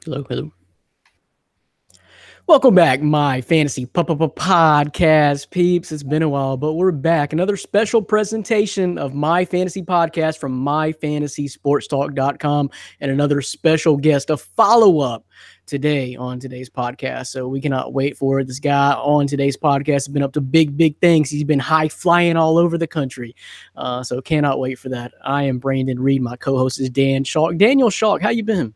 Hello, hello. Welcome back, my fantasy podcast peeps. It's been a while, but we're back. Another special presentation of my fantasy podcast from myfantasysportstalk.com and another special guest, a follow-up today on today's podcast. So we cannot wait for it. This guy on today's podcast has been up to big things. He's been high flying all over the country. So cannot wait for that. I am Brandon Reed. My co-host is Dan Schalk. Daniel Schalk, how you been?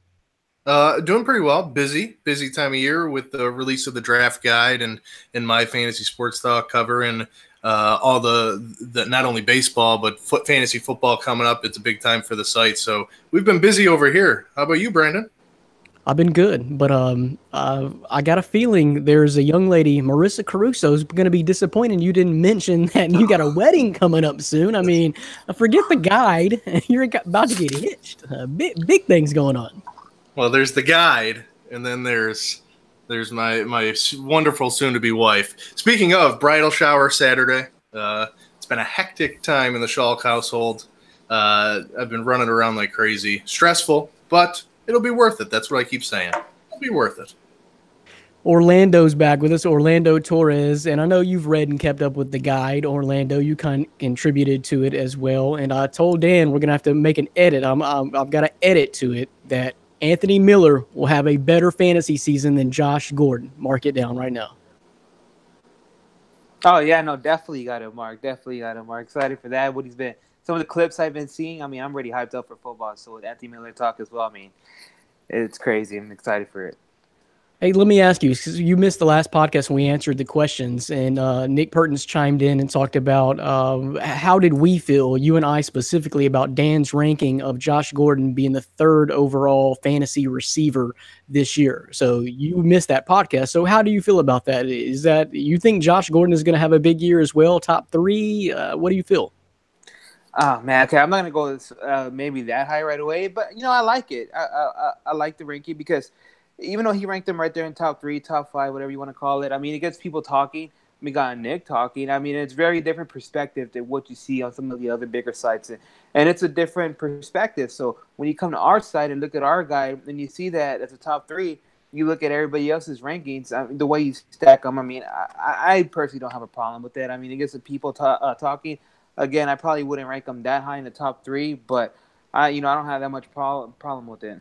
Doing pretty well. Busy time of year with the release of the draft guide and my fantasy sports talk cover and all the not only baseball but fantasy football coming up. It's a big time for the site, so we've been busy over here. How about you, Brandon? I've been good, but I got a feeling there's a young lady, Marissa Caruso, is going to be disappointed you didn't mention that you got a wedding coming up soon. I mean, forget the guide. You're about to get hitched. Big things going on. Well, there's the guide, and then there's my wonderful soon-to-be wife. Speaking of, bridal shower Saturday. It's been a hectic time in the Schalk household. I've been running around like crazy. Stressful, but it'll be worth it. That's what I keep saying. It'll be worth it. Orlando's back with us, Orlando Torres, and I know you've read and kept up with the guide, Orlando. You contributed to it as well, and I told Dan we're gonna have to make an edit. I've got to edit to it that Anthony Miller will have a better fantasy season than Josh Gordon. Mark it down right now. Oh, yeah, no, definitely got him, Mark. Definitely got him, Mark. Excited for that. What he's been, some of the clips I've been seeing, I mean, I'm already hyped up for football. So with Anthony Miller talk as well, I mean, it's crazy. I'm excited for it. Hey, let me ask you, because you missed the last podcast when we answered the questions, and Nick Pertins chimed in and talked about how did we feel, you and I specifically, about Dan's ranking of Josh Gordon being the third overall fantasy receiver this year. So you missed that podcast. So how do you feel about that? Is that you think Josh Gordon is going to have a big year as well, top three? What do you feel? Oh, man, okay, I'm not going to go maybe that high right away, but, I like it. I like the ranking because – even though he ranked him right there in top 3, top 5, whatever you want to call it, I mean, it gets people talking. We got Nick talking. I mean, it's very different perspective than what you see on some of the other bigger sites. And it's a different perspective. So when you come to our site and look at our guy and you see that as a top 3, you look at everybody else's rankings, the way you stack them, I mean, I personally don't have a problem with that. I mean, it gets the people talking. Again, I probably wouldn't rank them that high in the top 3, but, I don't have that much problem with it.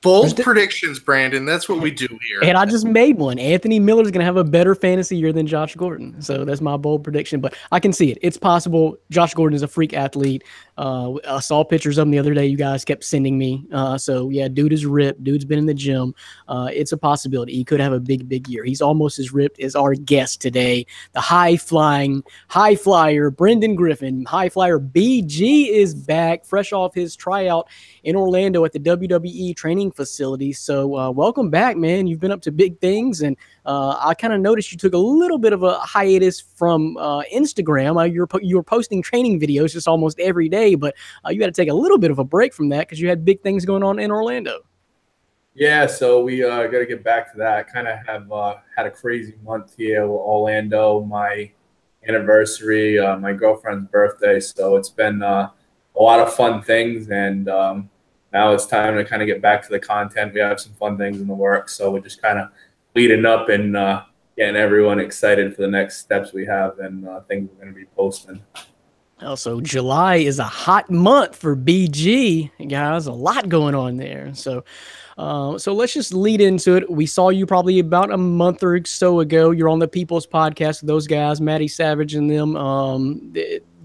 Bold predictions, Brandon. That's what we do here. And I just made one. Anthony Miller is going to have a better fantasy year than Josh Gordon. So that's my bold prediction. But I can see it. It's possible. Josh Gordon is a freak athlete. I saw pictures of him the other day. You guys kept sending me. So, yeah, dude is ripped. Dude's been in the gym. It's a possibility. He could have a big year. He's almost as ripped as our guest today, the high flyer, Brendan Griffin. HighFlyer BG is back, fresh off his tryout in Orlando at the WWE Training Facility. So welcome back, man. You've been up to big things, and I kind of noticed you took a little bit of a hiatus from Instagram. You were posting training videos just almost every day, but you had to take a little bit of a break from that because you had big things going on in Orlando. Yeah, so we got to get back to that. Kind of have had a crazy month here with Orlando, my anniversary, my girlfriend's birthday. So it's been a lot of fun things, and now it's time to kind of get back to the content. We have some fun things in the works, so we're just kind of leading up and getting everyone excited for the next steps we have and things we're going to be posting. Also, July is a hot month for BG, guys. A lot going on there. So let's just lead into it. We saw you probably about a month or so ago. You're on the People's Podcast with those guys, Matty Savage and them.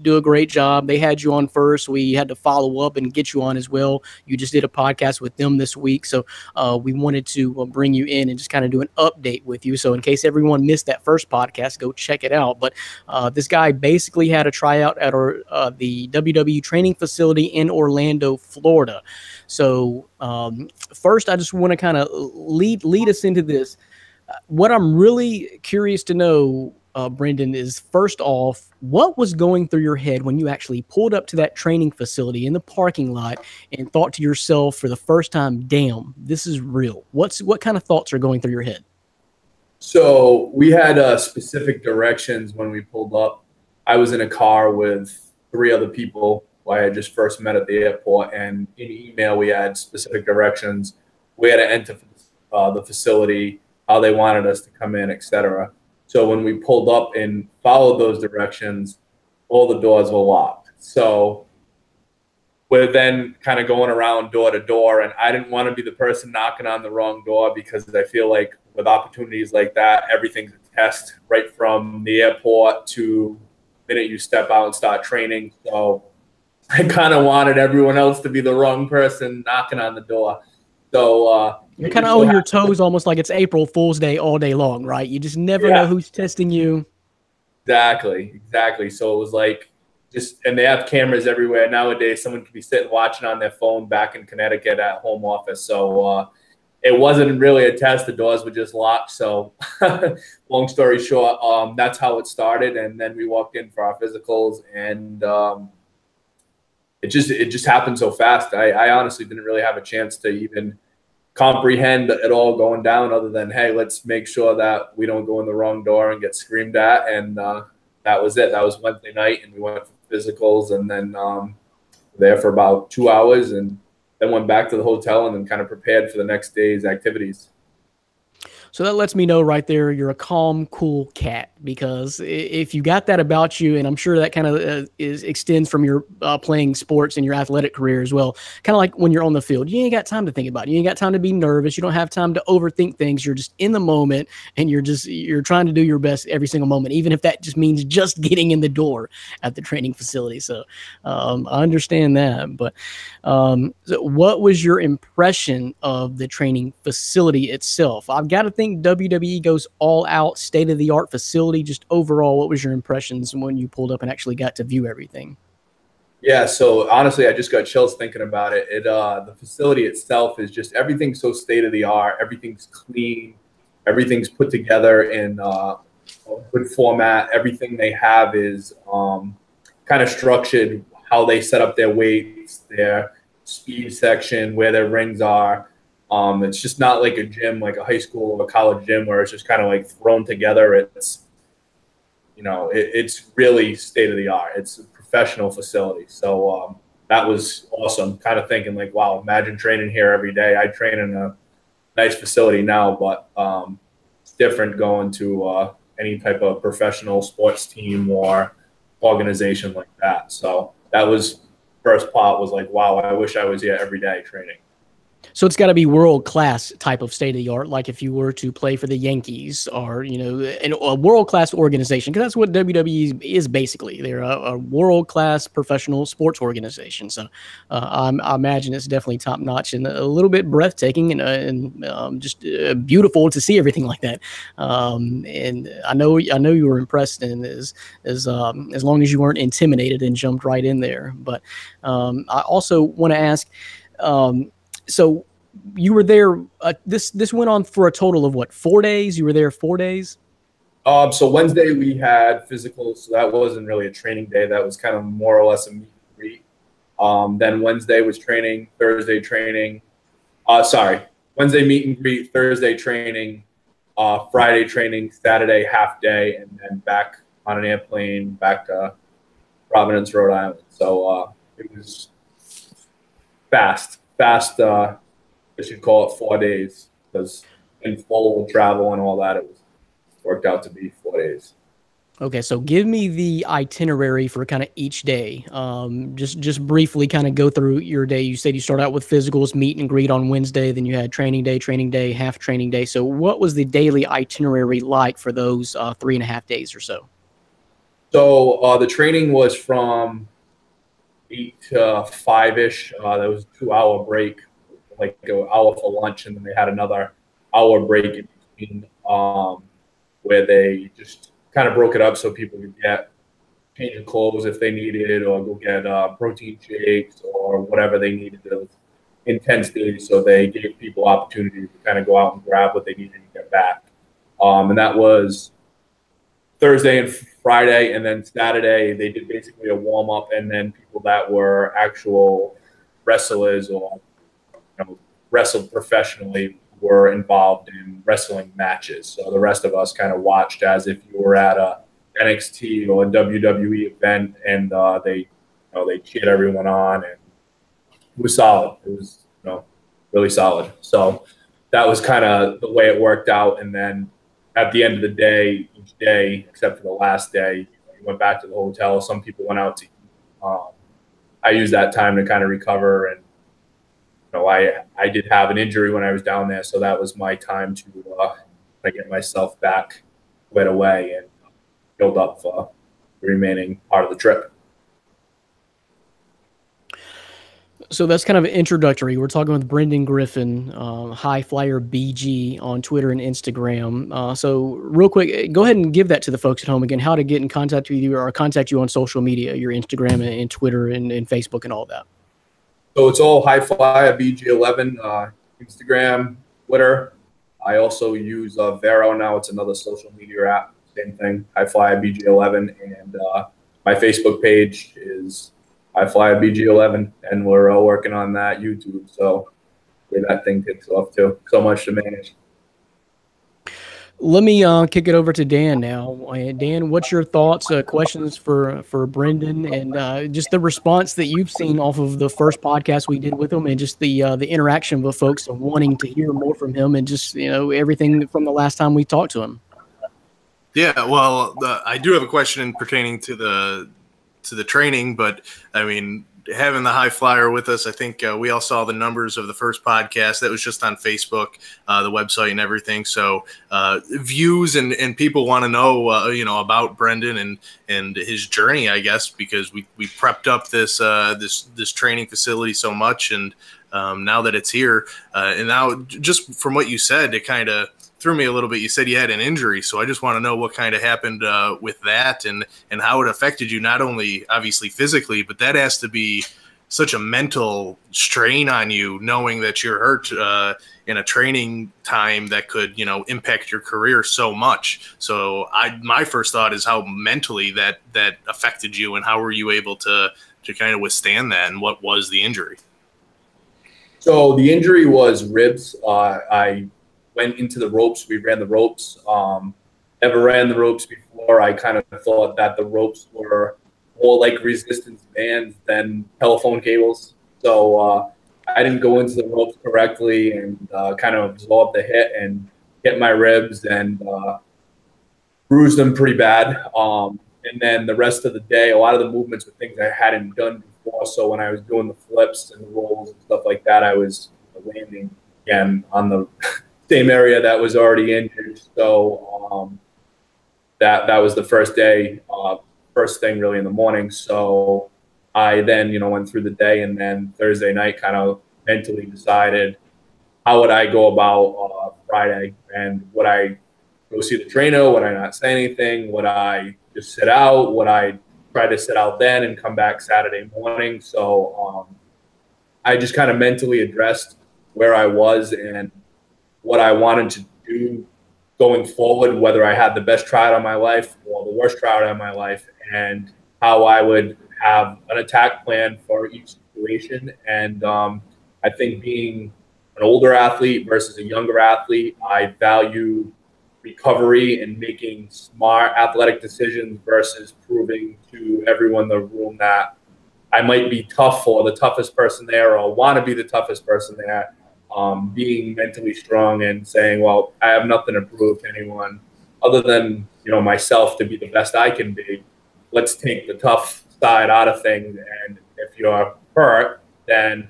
Do a great job. They had you on first. We had to follow up and get you on as well. You just did a podcast with them this week. So we wanted to bring you in and just kind of do an update with you. So in case everyone missed that first podcast, go check it out. But this guy basically had a tryout at the WWE Training Facility in Orlando, Florida. So first, I just want to kind of lead us into this. What I'm really curious to know, Brendan, is first off, what was going through your head when you actually pulled up to that training facility in the parking lot and thought to yourself for the first time, damn, this is real? What kind of thoughts are going through your head? So we had specific directions when we pulled up. I was in a car with 3 other people who I had just first met at the airport, and in email we had specific directions. We had to enter for the the facility, how they wanted us to come in, etc. So when we pulled up and followed those directions, all the doors were locked. So we're then kind of going around door to door, and I didn't want to be the person knocking on the wrong door, because I feel like with opportunities like that, everything's a test right from the airport to the minute you step out and start training. So I kind of wanted everyone else to be the wrong person knocking on the door. So you're kind of on your toes, almost like it's April Fool's Day all day long, right? You just never know who's testing you. Exactly. So it was like, and they have cameras everywhere nowadays. Someone could be sitting watching on their phone back in Connecticut at home office. So it wasn't really a test. The doors were just locked. So long story short, that's how it started. And then we walked in for our physicals, and it just happened so fast. I honestly didn't really have a chance to even comprehend it all going down, other than, hey, let's make sure that we don't go in the wrong door and get screamed at. And that was it. That was Wednesday night, and we went for physicals, and then there for about 2 hours, and then went back to the hotel, and then kind of prepared for the next day's activities. So that lets me know right there you're a calm, cool cat, because if you got that about you, and I'm sure that kind of extends from your playing sports and your athletic career as well, kind of like when you're on the field, you ain't got time to think about it. You ain't got time to be nervous. You don't have time to overthink things. You're just in the moment, and you're trying to do your best every single moment, even if that just means just getting in the door at the training facility. So I understand that. But so what was your impression of the training facility itself? I've got to think WWE goes all out, state-of-the-art facility. Just overall, what was your impressions when you pulled up and actually got to view everything? Yeah, so honestly, I just got chills thinking about it. The facility itself is just, everything's so state-of-the-art. Everything's clean. Everything's put together in a good format. Everything they have is kind of structured, how they set up their weights, their speed section, where their rings are. It's just not like a gym, like a high school or a college gym, where it's just kind of like thrown together. It's, it's really state of the art. It's a professional facility. So that was awesome. Kind of thinking like, wow, imagine training here every day. I train in a nice facility now, but it's different going to any type of professional sports team or organization like that. So that was, first part was like, wow, I wish I was here every day training. So it's got to be world-class type of state-of-the-art, like if you were to play for the Yankees or, a world-class organization, because that's what WWE is basically. They're a world-class professional sports organization. So I imagine it's definitely top-notch and a little bit breathtaking and just beautiful to see everything like that. And I know you were impressed, and as long as you weren't intimidated and jumped right in there. But I also want to ask, so you were there, this went on for a total of what, 4 days? You were there 4 days? So Wednesday we had physicals, so that wasn't really a training day. That was kind of more or less a meet and greet. Then Wednesday was training, Thursday training. Wednesday meet and greet, Thursday training, Friday training, Saturday half day, and then back on an airplane back to Providence, Rhode Island. So it was fast. I should call it 4 days, because in full travel and all that, it worked out to be 4 days. Okay, so give me the itinerary for kind of each day. Just briefly kind of go through your day. You said you start out with physicals, meet and greet on Wednesday, then you had training day, half training day. So what was the daily itinerary like for those 3.5 days or so? So the training was from 8 to 5-ish. There was a 2-hour break, like an hour for lunch, and then they had another hour break in between, where they just kind of broke it up so people could get change of clothes if they needed, or go get protein shakes or whatever they needed. Those intense days, so they gave people opportunities to kind of go out and grab what they needed to get back. And that was Thursday and Friday, and then Saturday they did basically a warm up, and then people that were actual wrestlers or wrestled professionally were involved in wrestling matches. So the rest of us kind of watched as if you were at a NXT or a WWE event, and they cheered everyone on, and it was solid. It was really solid. So that was kind of the way it worked out. And then at the end of the day, each day, except for the last day, we went back to the hotel. Some people went out to eat. I used that time to kind of recover. And, I did have an injury when I was down there. So that was my time to get myself back right away and build up the remaining part of the trip. So that's kind of introductory. We're talking with Brendan Griffin, HighFlyer BG on Twitter and Instagram. So real quick, go ahead and give that to the folks at home again, how to get in contact with you or contact you on social media, your Instagram and Twitter and Facebook and all that. So it's all HighFlyer BG11, Instagram, Twitter. I also use Vero now. It's another social media app. Same thing, HighFlyer BG11. And my Facebook page is HighFlyer BG11, and we're all working on that YouTube. So that thing takes off too. So much to manage. Let me kick it over to Dan now. Dan, what's your thoughts, questions for Brendan, and just the response that you've seen off of the first podcast we did with him, and just the interaction with folks and wanting to hear more from him, and just everything from the last time we talked to him. Yeah, well, I do have a question pertaining to the training, but I mean, having the high flyer with us, I think we all saw the numbers of the first podcast. That was just on Facebook, the website and everything. So views and people want to know, about Brendan and his journey, I guess, because we prepped up this training facility so much. And now that it's here and now just from what you said, it kind of threw me a little bit. You said you had an injury, so I just want to know what kind of happened with that and how it affected you, not only obviously physically, but that has to be such a mental strain on you, knowing that you're hurt in a training time that could, impact your career so much. So my first thought is how mentally that affected you, and how were you able to kind of withstand that, and what was the injury? So the injury was ribs. I went into the ropes. We ran the ropes. Never ran the ropes before. I kind of thought that the ropes were more like resistance bands than telephone cables. So I didn't go into the ropes correctly and kind of absorb the hit and hit my ribs and bruised them pretty bad. And then the rest of the day, a lot of the movements were things I hadn't done before. So when I was doing the flips and the rolls and stuff like that, I was landing again on the same area that was already injured. So that was the first day, first thing really in the morning. So I then, went through the day, and then Thursday night kind of mentally decided how would I go about Friday, and would I go see the trainer? Would I not say anything? Would I just sit out? Would I try to sit out then and come back Saturday morning? So I just kind of mentally addressed where I was and what I wanted to do going forward, whether I had the best tryout of my life or the worst tryout of my life, and how I would have an attack plan for each situation. And I think being an older athlete versus a younger athlete, I value recovery and making smart athletic decisions versus proving to everyone in the room that I might be tough or the toughest person there or want to be the toughest person there. Being mentally strong and saying, well, I have nothing to prove to anyone other than, myself to be the best I can be. Let's take the tough side out of things. And if you're hurt, then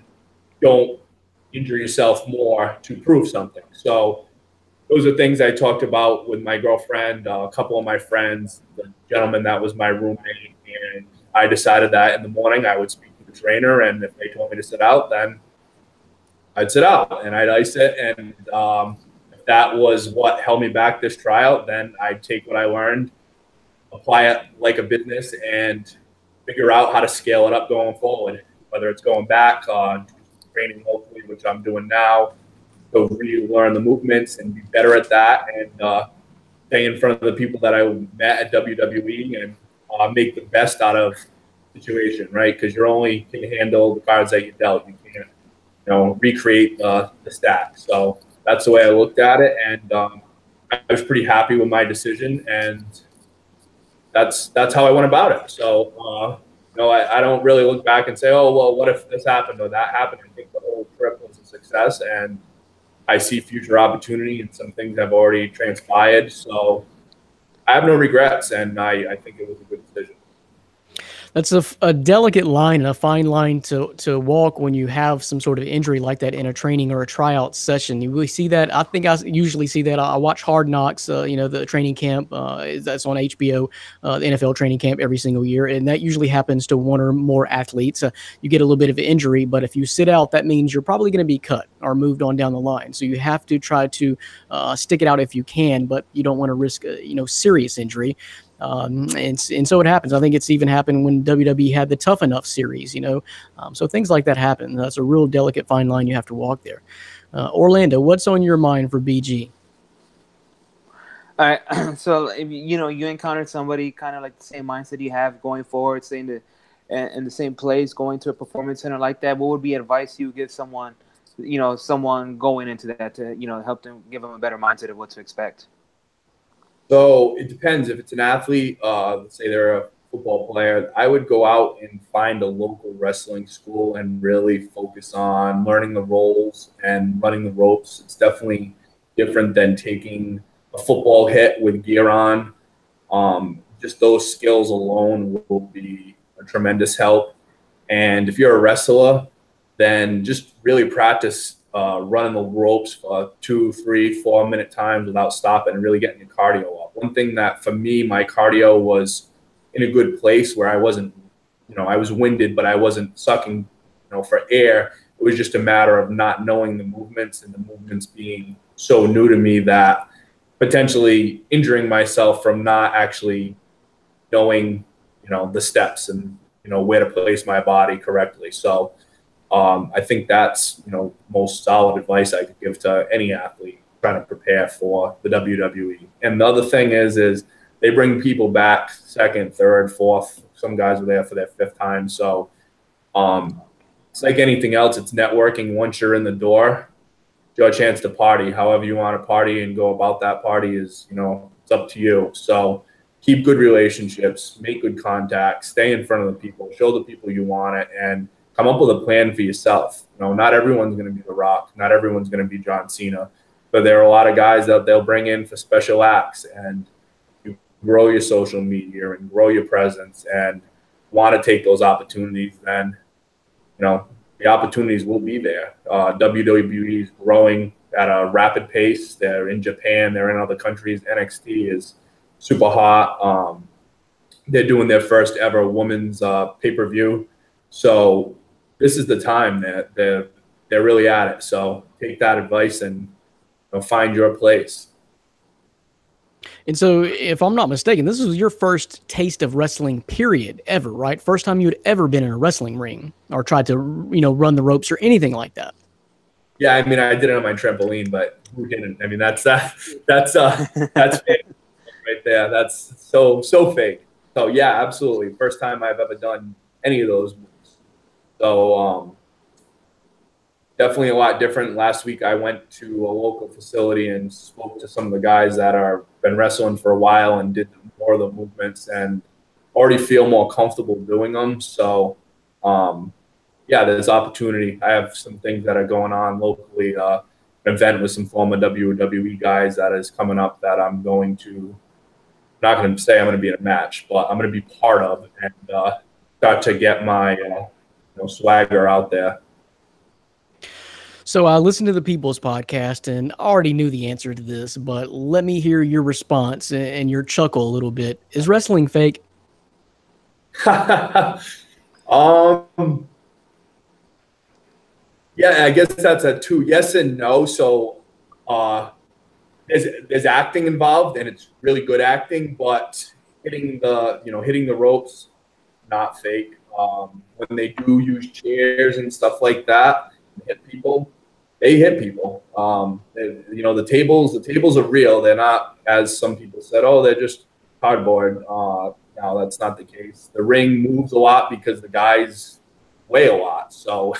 don't injure yourself more to prove something. So those are things I talked about with my girlfriend, a couple of my friends, the gentleman that was my roommate. And I decided that in the morning I would speak to the trainer. And if they told me to sit out, then I'd sit out and I'd ice it. And if that was what held me back this tryout, then I'd take what I learned, apply it like a business, and figure out how to scale it up going forward, whether it's going back on training locally, which I'm doing now, to relearn the movements and be better at that, and stay in front of the people that I met at WWE and make the best out of the situation, right? Because you only can handle the cards that you dealt. You can't recreate the stack. So that's the way I looked at it. And I was pretty happy with my decision. And that's how I went about it. So, I don't really look back and say, oh, well, what if this happened or that happened? I think the whole trip was a success. And I see future opportunity, and some things have already transpired. So I have no regrets, and I think it was a good decision. That's a delicate line, a fine line to walk when you have some sort of injury like that in a training or a tryout session. You really see that. I think I usually see that. I watch Hard Knocks, the training camp that's on HBO, the NFL training camp every single year, and that usually happens to one or more athletes. You get a little bit of an injury, but if you sit out, that means you're probably going to be cut or moved on down the line. So you have to try to stick it out if you can, but you don't want to risk serious injury. And so it happens. I think it's even happened when WWE had the Tough Enough series, so things like that happen. That's a real delicate fine line you have to walk there. Orlando, what's on your mind for BG? All right. So if you encountered somebody kind of like the same mindset you have going forward, saying in the same place, going to a performance center like that, what would be advice you would give someone, someone going into that to, help them, give them a better mindset of what to expect? So it depends. If it's an athlete, let's say they're a football player, I would go out and find a local wrestling school and really focus on learning the roles and running the ropes. It's definitely different than taking a football hit with gear on. Just those skills alone will be a tremendous help. And if you're a wrestler, then just really practice running the ropes for 2, 3, 4 minute times without stopping and really getting your cardio up. One thing that for me, my cardio was in a good place where I wasn't, I was winded, but I wasn't sucking, for air. It was just a matter of not knowing the movements, and the movements being so new to me that potentially injuring myself from not actually knowing, the steps and, where to place my body correctly. So I think that's, most solid advice I could give to any athlete trying to prepare for the WWE. And the other thing is they bring people back second, third, fourth. Some guys are there for their fifth time. So it's like anything else. It's networking. Once you're in the door, it's your chance to party. However you want to party and go about that party is, it's up to you. So keep good relationships, make good contacts, stay in front of the people, show the people you want it, and come up with a plan for yourself. Not everyone's going to be The Rock. Not everyone's going to be John Cena. But there are a lot of guys that they'll bring in for special acts, and you grow your social media and grow your presence and want to take those opportunities, then, the opportunities will be there. WWE is growing at a rapid pace. They're in Japan. They're in other countries. NXT is super hot. They're doing their first ever women's pay-per-view. So this is the time that they're really at it. So take that advice and find your place. And so, if I'm not mistaken, this was your first taste of wrestling, period, ever, right? First time you had ever been in a wrestling ring or tried to, run the ropes or anything like that. Yeah, I mean, I did it on my trampoline, but who didn't? I mean, that's fake right there. That's so fake. So yeah, absolutely, first time I've ever done any of those moves. So definitely a lot different. Last week I went to a local facility and spoke to some of the guys that are been wrestling for a while and did more of the movements and already feel more comfortable doing them. So yeah, there's opportunity. I have some things that are going on locally. An event with some former WWE guys that is coming up that I'm going to, not going to say I'm going to be in a match, but I'm going to be part of and start to get my swagger out there. So I listened to the People's Podcast and already knew the answer to this, but let me hear your response and your chuckle a little bit. Is wrestling fake? Yeah, I guess that's a 2 yes and no. So there's acting involved, and it's really good acting, but hitting the ropes, not fake. When they do use chairs and stuff like that, they hit people. The tables are real. They're not, as some people said, they're just cardboard. No, that's not the case. The ring moves a lot because the guys weigh a lot. So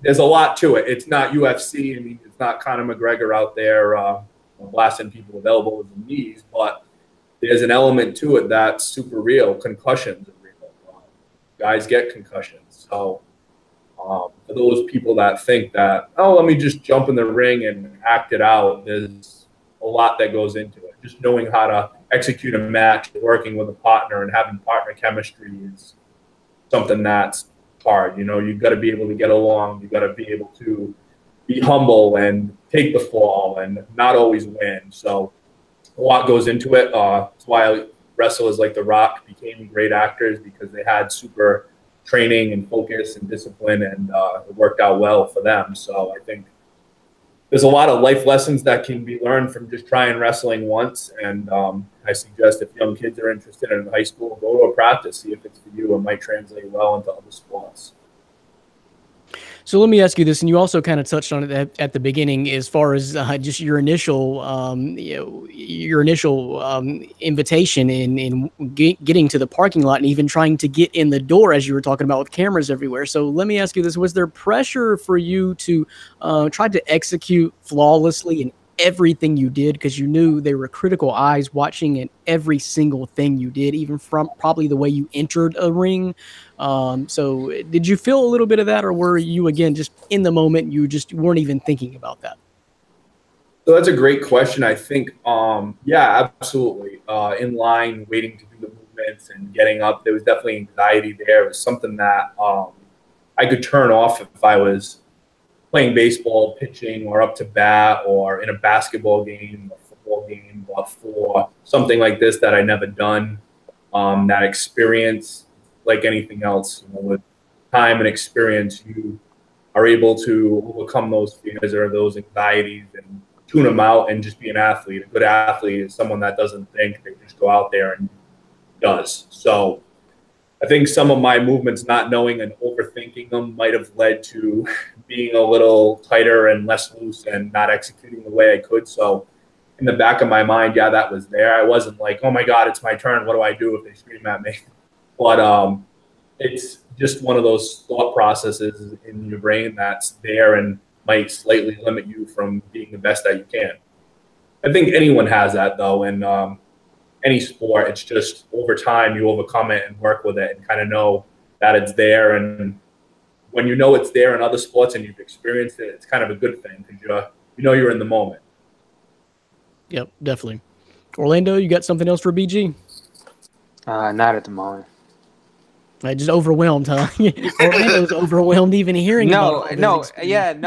there's a lot to it. It's not UFC. I mean, it's not Conor McGregor out there blasting people with elbows and knees, but there's an element to it that's super real. Concussions are real. Guys get concussions. So For those people that think that, oh, let me just jump in the ring and act it out, there's a lot that goes into it. Just knowing how to execute a match, working with a partner, and having partner chemistry is something that's hard. You know, you've got to be able to get along. You've got to be able to be humble and take the fall and not always win. So a lot goes into it. That's why wrestlers like The Rock became great actors, because they had super training and focus and discipline, and it worked out well for them. So I think there's a lot of life lessons that can be learned from just trying wrestling once. And I suggest if young kids are interested in high school, go to a practice, see if it's for you. It might translate well into other sports. So let me ask you this, and you also kind of touched on it at the beginning, as far as just your initial, invitation in getting to the parking lot and even trying to get in the door, as you were talking about, with cameras everywhere. So let me ask you this: was there pressure for you to try to execute flawlessly in everything you did, because you knew there were critical eyes watching in every single thing you did, even from probably the way you entered a ring? So did you feel a little bit of that, or were you, again, just in the moment, you just weren't even thinking about that? So that's a great question. I think, yeah, absolutely. In line, waiting to do the movements and getting up, there was definitely anxiety there. It was something that I could turn off if I was playing baseball, pitching, or up to bat, or in a basketball game or football game. But for something like this that I never done, that experience, like anything else, you know, with time and experience, you are able to overcome those fears or those anxieties and tune them out and just be an athlete. A good athlete is someone that doesn't think, they just go out there and does. So I think some of my movements, not knowing and overthinking them, might have led to being a little tighter and less loose and not executing the way I could. So in the back of my mind, yeah, that was there. I wasn't like, oh my God, it's my turn. What do I do if they scream at me? But it's just one of those thought processes in your brain that's there and might slightly limit you from being the best that you can. I think anyone has that, though, in any sport. It's just over time you overcome it and work with it and kind of know that it's there. And when you know it's there in other sports and you've experienced it, it's kind of a good thing, because you know you're in the moment. Yep, definitely. Orlando, you got something else for BG? Not at the moment. I just overwhelmed, huh? Orlando's overwhelmed even hearing about all this experience.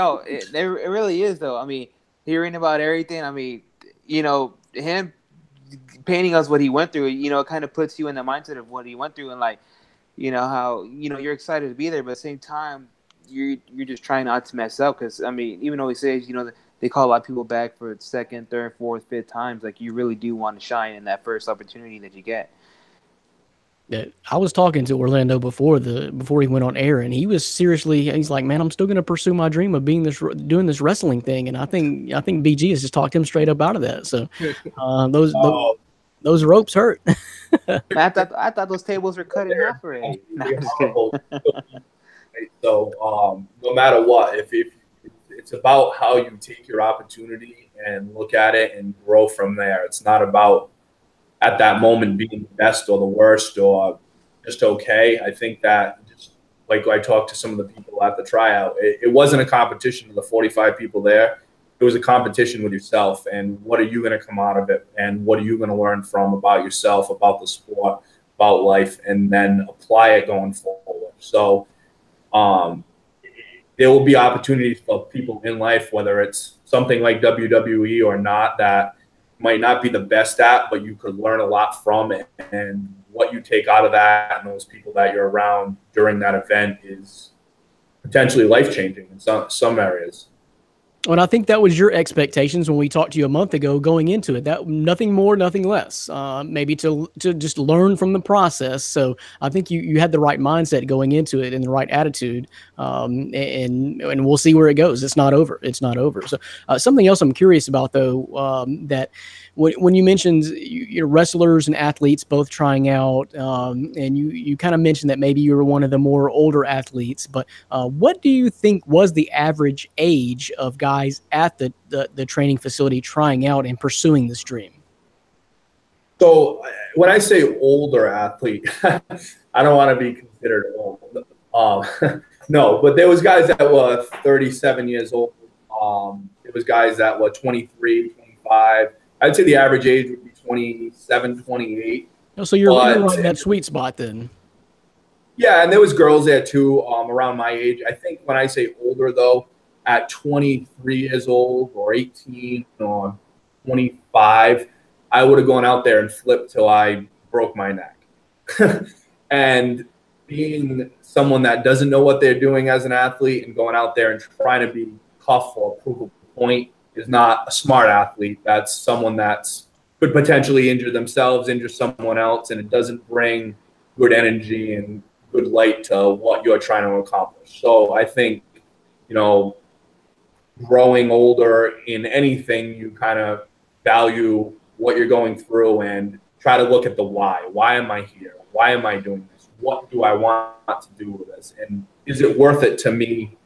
It really is, though. I mean, hearing about everything, I mean, you know, him painting us what he went through, you know, it kind of puts you in the mindset of what he went through, and like, you know, how, you know, you're excited to be there, but at the same time, you're just trying not to mess up, because, I mean, even though he says, you know, they call a lot of people back for second, third, fourth, fifth times, like, you really do want to shine in that first opportunity that you get. I was talking to Orlando before he went on air, and he's like, man, I'm still going to pursue my dream of doing this wrestling thing. And I think BG has just talked him straight up out of that. So those ropes hurt. I thought those tables were cut in half already. No, I'm just kidding. So no matter what, if it's about how you take your opportunity and look at it and grow from there. It's not about at that moment being the best or the worst or just okay. I think that, just like I talked to some of the people at the tryout, it wasn't a competition with the 45 people there. It was a competition with yourself, and what are you going to come out of it, and what are you going to learn from about yourself, about the sport, about life, and then apply it going forward. So there will be opportunities for people in life, whether it's something like WWE or not, that might not be the best at, but you could learn a lot from it. And what you take out of that and those people that you're around during that event is potentially life-changing in some areas. And I think that was your expectations when we talked to you a month ago going into it. That nothing more, nothing less. Maybe to just learn from the process. So I think you had the right mindset going into it and the right attitude. And we'll see where it goes. It's not over. It's not over. So something else I'm curious about, though, that when you mentioned your wrestlers and athletes both trying out, and you kind of mentioned that maybe you were one of the more older athletes, but what do you think was the average age of guys at the training facility trying out and pursuing this dream? So when I say older athlete, I don't want to be considered old. No, but there was guys that were 37 years old. There was guys that were 23, 25. I'd say the average age would be 27, 28. Oh, so you're But right in that sweet spot then. yeah, and there was girls there too, around my age. I think when I say older though, at 23 years old or 18 or 25, I would have gone out there and flipped till I broke my neck. And being someone that doesn't know what they're doing as an athlete and going out there and trying to be tough or prove a point is not a smart athlete. That's someone that's could potentially injure themselves, injure someone else, and it doesn't bring good energy and good light to what you're trying to accomplish. So I think, you know, growing older in anything, you kind of value what you're going through and try to look at the why. Why am I here? Why am I doing this? What do I want to do with this? And is it worth it to me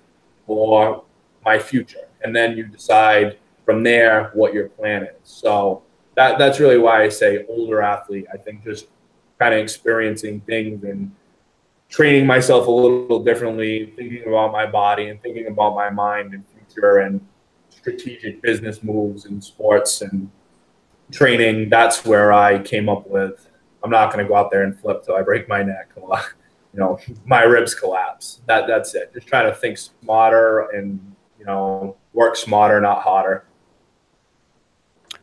for my future? And then you decide from there what your plan is. So that's really why I say older athlete. I think just kind of experiencing things and training myself a little differently, thinking about my body and thinking about my mind and future and strategic business moves in sports and training. That's where I came up with, I'm not going to go out there and flip till I break my neck or, you know, my ribs collapse. That's it. Just trying to think smarter and, you know, work smarter, not harder.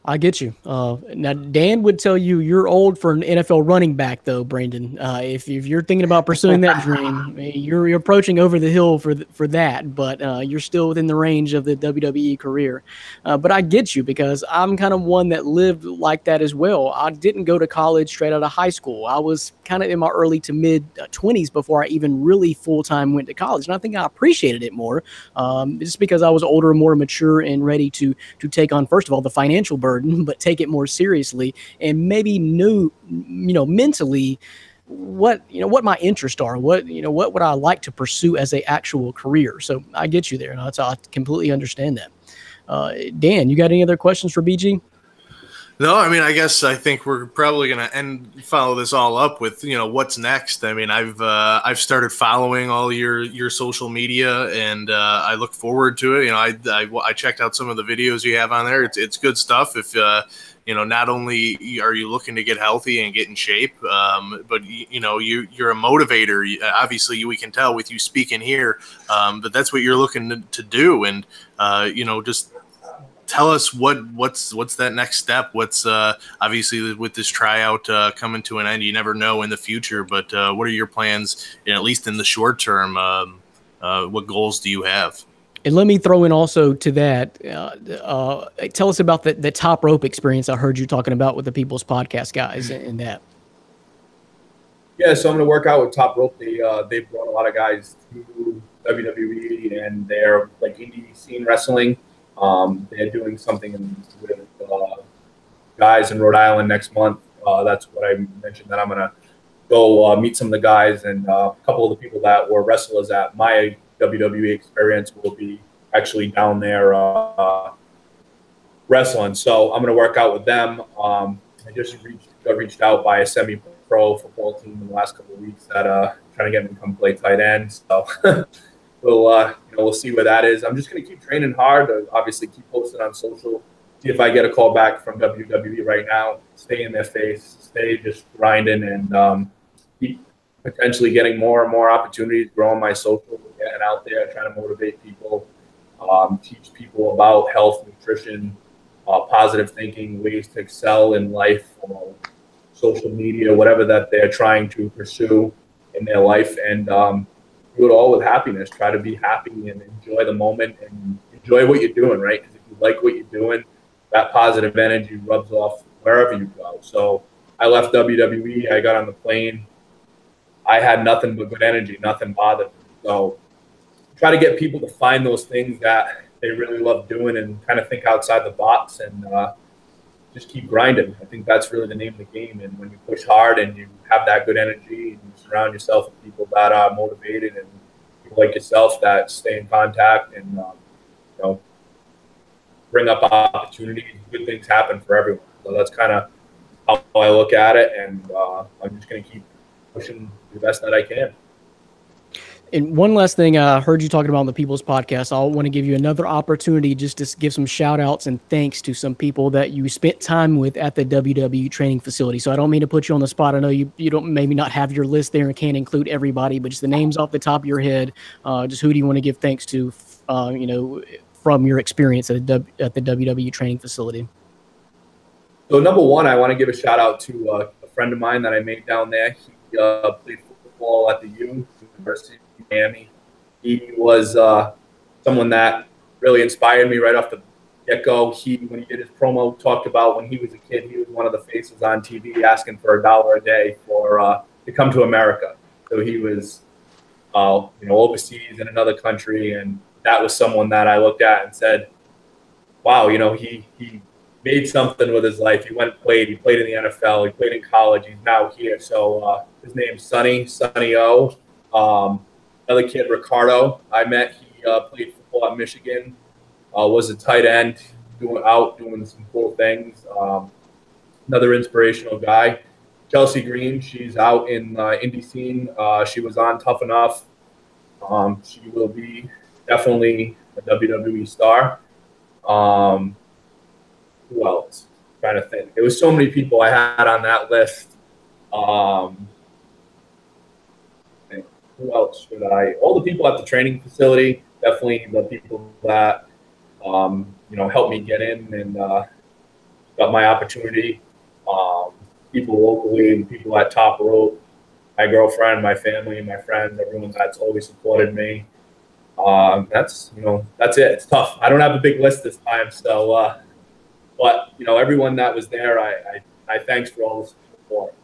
I get you. Now, Dan would tell you you're old for an NFL running back, though, Brandon. If you're thinking about pursuing that dream, you're approaching over the hill for that, but you're still within the range of the WWE career. But I get you because I'm kind of one that lived like that as well. I didn't go to college straight out of high school. I was kind of in my early to mid 20s before I even really full-time went to college, and I think I appreciated it more just because I was older, more mature, and ready to take on, first of all, the financial burden, but take it more seriously and maybe knew, mentally what my interests are, what would I like to pursue as a actual career. So I get you there. I completely understand that. Dan, you got any other questions for BG? No, I mean, I think we're probably going to follow this all up with, what's next. I mean, I've started following all your social media, and I look forward to it. I checked out some of the videos you have on there. It's good stuff. If not only are you looking to get healthy and get in shape, but you're a motivator. Obviously, we can tell with you speaking here, but that's what you're looking to do, and just tell us what's that next step. What's obviously with this tryout coming to an end, you never know in the future, but what are your plans, at least in the short term? What goals do you have? And let me throw in also to that, tell us about the top rope experience I heard you talking about with the People's Podcast guys and that. Yeah, so I'm going to work out with Top Rope. They brought a lot of guys to WWE, and they're like indie scene wrestling. They're doing something with guys in Rhode Island next month. That's what I mentioned, that I'm going to go meet some of the guys, and a couple of the people that were wrestlers at my WWE experience will be actually down there wrestling. So I'm going to work out with them. I just got reached out by a semi-pro football team in the last couple of weeks that trying to get me to come play tight end. So we'll see where that is. I'm just going to keep training hard. Obviously, keep posting on social. See if I get a call back from WWE right now. Stay in their face. Stay just grinding and keep potentially getting more and more opportunities, growing my social, getting out there, trying to motivate people, teach people about health, nutrition, positive thinking, ways to excel in life, social media, whatever that they're trying to pursue in their life, and do it all with happiness. Try to be happy and enjoy the moment and enjoy what you're doing, right? Because if you like what you're doing, that positive energy rubs off wherever you go. So I left WWE. I got on the plane. I had nothing but good energy. Nothing bothered me. So try to get people to find those things that they really love doing and kind of think outside the box and just keep grinding. I think that's really the name of the game. And when you push hard and you have that good energy and you surround yourself with people that are motivated and people like yourself that stay in contact and bring up opportunities, good things happen for everyone. So that's kind of how I look at it, and I'm just going to keep pushing the best that I can. And one last thing, I heard you talking about on the People's Podcast. I want to give you another opportunity just to give some shout outs and thanks to some people that you spent time with at the WWE Training Facility. So I don't mean to put you on the spot. I know you don't maybe not have your list there and can't include everybody, but just the names off the top of your head. Just who do you want to give thanks to, from your experience at the WWE Training Facility? So number one, I want to give a shout out to a friend of mine that I made down there. He played football at the University of Miami. He was someone that really inspired me right off the get-go. When he did his promo, talked about when he was a kid, he was one of the faces on TV asking for $1 a day to come to America. So he was, overseas in another country, and that was someone that I looked at and said, wow, he made something with his life. He went and played. He played in the NFL. He played in college. He's now here. So his name's Sonny O. Another kid, Ricardo, I met. He played football at Michigan. Was a tight end, doing some cool things. Another inspirational guy, Chelsea Green. She's out in indie scene. She was on Tough Enough. She will be definitely a WWE star. Who else? I'm trying to think. There was so many people I had on that list. Who else should I? All the people at the training facility, definitely the people that helped me get in and got my opportunity. People locally and people at Top Rope, my girlfriend, my family, my friends, everyone that's always supported me. That's it. It's tough. I don't have a big list this time, so but everyone that was there, I thanks for all the support.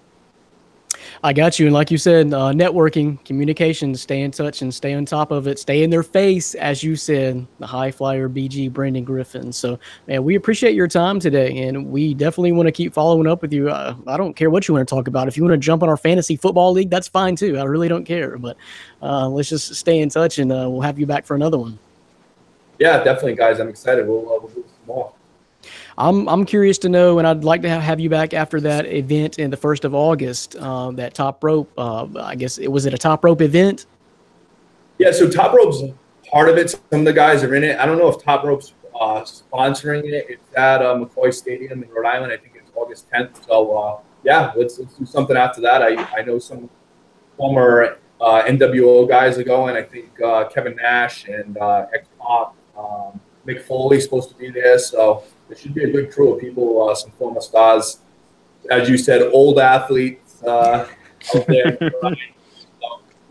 I got you. And like you said, networking, communication, stay in touch and stay on top of it. Stay in their face, as you said, the HighFlyer BG, Brandon Griffin. So, man, we appreciate your time today, and we definitely want to keep following up with you. I don't care what you want to talk about. If you want to jump on our fantasy football league, that's fine too. I really don't care. But let's just stay in touch, and we'll have you back for another one. Yeah, definitely, guys. I'm excited. We'll do some more. I'm curious to know, and I'd like to have you back after that event in the 1st of August, that Top Rope. I guess was it a Top Rope event? Yeah, so Top Rope's part of it. Some of the guys are in it. I don't know if Top Rope's sponsoring it. It's at McCoy Stadium in Rhode Island. I think it's August 10th. So, let's do something after that. I know some former NWO guys are going. I think Kevin Nash and X-Pac, Mick Foley's supposed to be there. So it should be a good crew of people, some former stars. As you said, old athletes out there. So,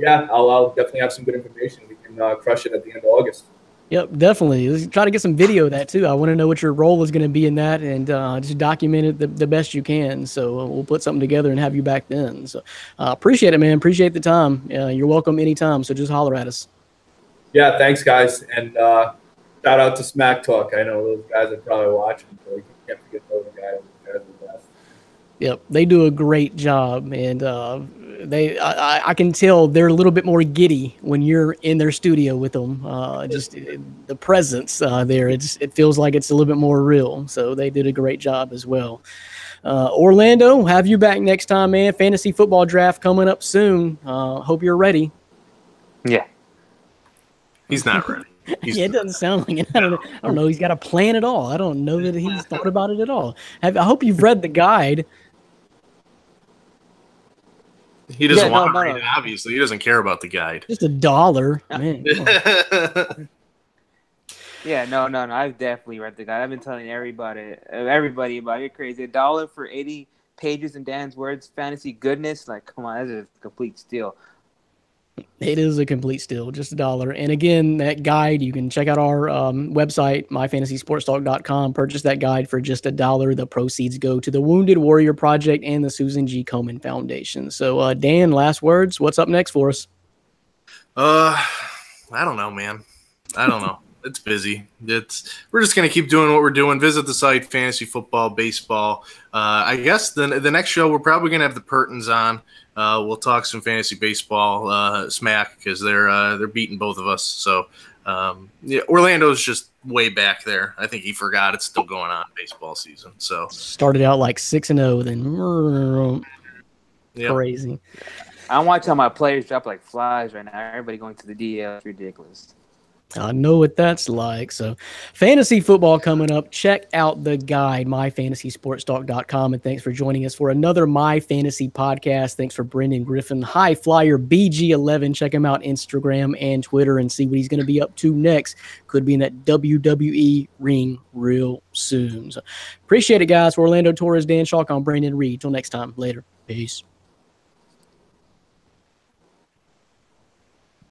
I'll definitely have some good information. We can crush it at the end of August. Yep, definitely. Let's try to get some video of that too. I want to know what your role is going to be in that, and just document it the best you can. So we'll put something together and have you back then. So appreciate it, man. Appreciate the time. You're welcome anytime. So just holler at us. Yeah, thanks, guys. And shout out to Smack Talk. I know those guys are probably watching, so we can't forget those guys. Those guys are the best. Yep, they do a great job, and I can tell they're a little bit more giddy when you're in their studio with them. Just the presence there, it feels like it's a little bit more real. So they did a great job as well. Orlando, we'll have you back next time, man. Fantasy football draft coming up soon. Hope you're ready. Yeah. He's not ready. Yeah, it doesn't sound like it. I don't know. He's got a plan at all. I don't know that he's thought about it at all. I hope you've read the guide. He doesn't want to read it, obviously. He doesn't care about the guide. Just $1. Man. Yeah, no. I've definitely read the guide. I've been telling everybody about it. Crazy. $1 for 80 pages in Dan's words, fantasy goodness. Like, come on, that's a complete steal. It is a complete steal, just $1. And again, that guide, you can check out our website, myfantasysportstalk.com. Purchase that guide for just $1. The proceeds go to the Wounded Warrior Project and the Susan G. Komen Foundation. So, Dan, last words. What's up next for us? I don't know, man. I don't know. It's busy. We're just gonna keep doing what we're doing. Visit the site, fantasy football, baseball. I guess the next show we're probably gonna have the Pertons on. We'll talk some fantasy baseball smack because they're beating both of us. So Orlando's just way back there. I think he forgot it's still going on baseball season. So started out like 6-0, then crazy. I'm watching my players drop like flies right now. Everybody going to the DL. It's ridiculous. I know what that's like. So, fantasy football coming up. Check out the guide, myfantasysportstalk.com. And thanks for joining us for another My Fantasy podcast. Thanks for Brendan Griffin, HighFlyer BG11. Check him out Instagram and Twitter and see what he's going to be up to next. Could be in that WWE ring real soon. So, appreciate it, guys. For Orlando Torres, Dan Chalk, I'm Brandon Reed. Till next time. Later. Peace.